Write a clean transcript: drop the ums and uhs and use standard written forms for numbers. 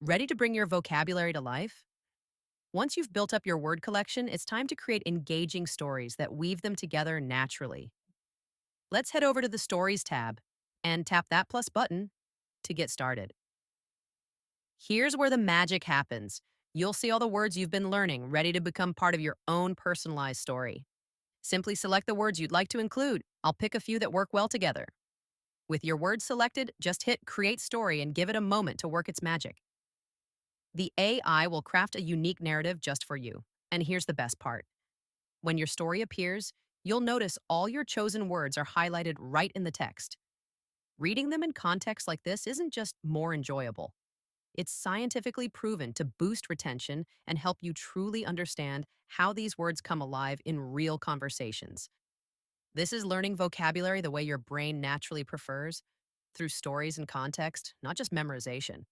Ready to bring your vocabulary to life? Once you've built up your word collection, it's time to create engaging stories that weave them together naturally. Let's head over to the Stories tab and tap that plus button to get started. Here's where the magic happens. You'll see all the words you've been learning ready to become part of your own personalized story. Simply select the words you'd like to include. I'll pick a few that work well together. With your words selected, just hit Create Story and give it a moment to work its magic. The AI will craft a unique narrative just for you. And here's the best part. When your story appears, you'll notice all your chosen words are highlighted right in the text. Reading them in context like this isn't just more enjoyable. It's scientifically proven to boost retention and help you truly understand how these words come alive in real conversations. This is learning vocabulary the way your brain naturally prefers, through stories and context, not just memorization.